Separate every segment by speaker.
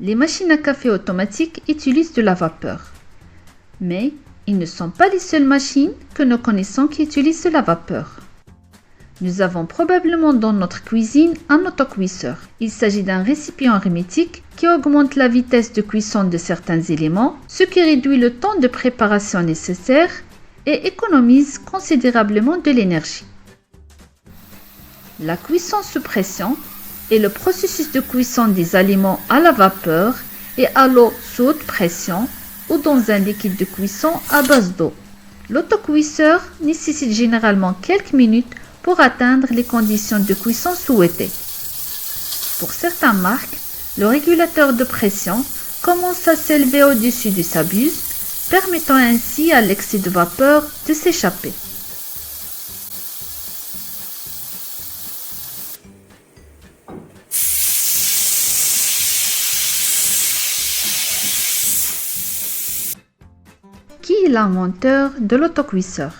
Speaker 1: Les machines à café automatiques utilisent de la vapeur. Mais ils ne sont pas les seules machines que nous connaissons qui utilisent de la vapeur. Nous avons probablement dans notre cuisine un autocuisseur. Il s'agit d'un récipient hermétique qui augmente la vitesse de cuisson de certains éléments, ce qui réduit le temps de préparation nécessaire et économise considérablement de l'énergie. La cuisson sous pression est le processus de cuisson des aliments à la vapeur et à l'eau sous haute pression ou dans un liquide de cuisson à base d'eau. L'autocuisseur nécessite généralement quelques minutes pour atteindre les conditions de cuisson souhaitées. Pour certaines marques, le régulateur de pression commence à s'élever au-dessus de sa buse, permettant ainsi à l'excès de vapeur de s'échapper. Qui est l'inventeur de l'autocuisseur?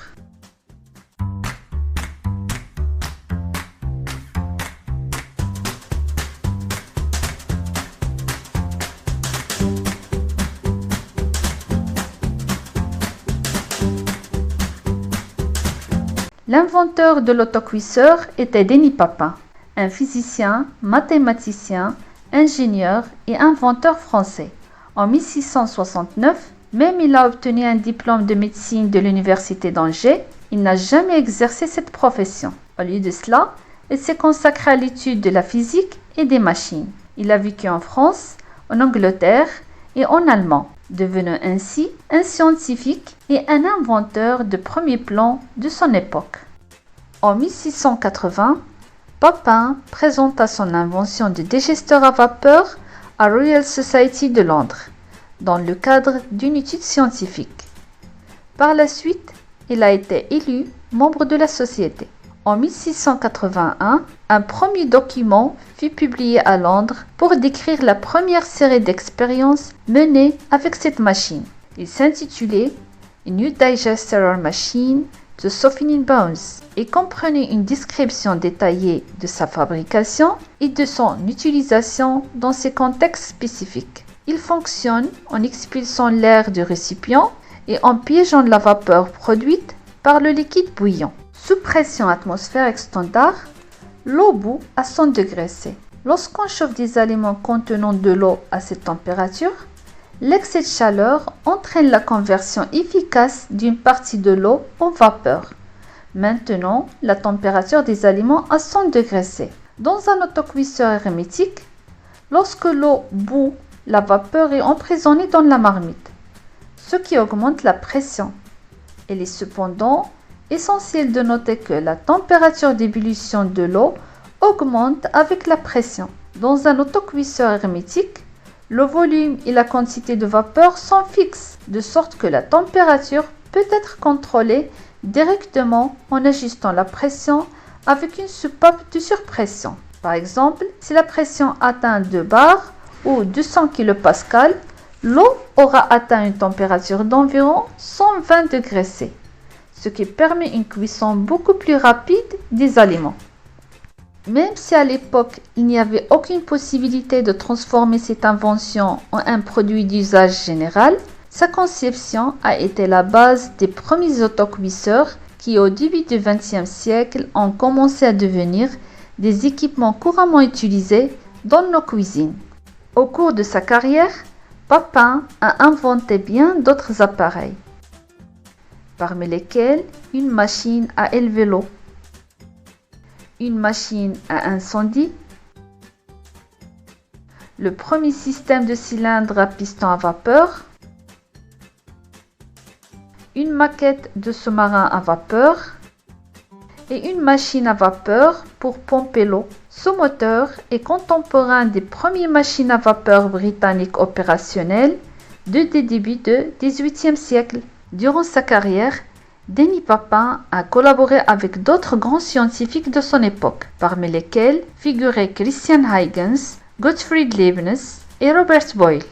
Speaker 1: L'inventeur de l'autocuisseur était Denis Papin, un physicien, mathématicien, ingénieur et inventeur français. En 1669, même il a obtenu un diplôme de médecine de l'université d'Angers, il n'a jamais exercé cette profession. Au lieu de cela, il s'est consacré à l'étude de la physique et des machines. Il a vécu en France, en Angleterre et en Allemagne, devenant ainsi un scientifique et un inventeur de premier plan de son époque. En 1680, Papin présenta son invention de digesteur à vapeur à Royal Society de Londres, dans le cadre d'une étude scientifique. Par la suite, il a été élu membre de la société. En 1681, un premier document fut publié à Londres pour décrire la première série d'expériences menées avec cette machine. Il s'intitulait « A New Digester Machine to Softening Bones » et comprenait une description détaillée de sa fabrication et de son utilisation dans ces contextes spécifiques. Il fonctionne en expulsant l'air du récipient et en piégeant la vapeur produite par le liquide bouillant. Sous pression atmosphérique standard, l'eau bout à 100 degrés C. Lorsqu'on chauffe des aliments contenant de l'eau à cette température, l'excès de chaleur entraîne la conversion efficace d'une partie de l'eau en vapeur, maintenant la température des aliments à 100 degrés C. Dans un autocuisseur hermétique, lorsque l'eau bout, la vapeur est emprisonnée dans la marmite, ce qui augmente la pression. Il est cependant essentiel de noter que la température d'ébullition de l'eau augmente avec la pression. Dans un autocuisseur hermétique, le volume et la quantité de vapeur sont fixes, de sorte que la température peut être contrôlée directement en ajustant la pression avec une soupape de surpression. Par exemple, si la pression atteint 2 bars ou 200 kPa, l'eau aura atteint une température d'environ 120 degrés C, ce qui permet une cuisson beaucoup plus rapide des aliments. Même si à l'époque, il n'y avait aucune possibilité de transformer cette invention en un produit d'usage général, sa conception a été la base des premiers autocuisseurs qui, au début du XXe siècle, ont commencé à devenir des équipements couramment utilisés dans nos cuisines. Au cours de sa carrière, Papin a inventé bien d'autres appareils, parmi lesquels une machine à élever l'eau, une machine à incendie, le premier système de cylindre à piston à vapeur, une maquette de sous-marin à vapeur et une machine à vapeur pour pomper l'eau. Ce moteur est contemporain des premières machines à vapeur britanniques opérationnelles des débuts du XVIIIe siècle. Durant sa carrière, Denis Papin a collaboré avec d'autres grands scientifiques de son époque, parmi lesquels figuraient Christian Huygens, Gottfried Leibniz et Robert Boyle.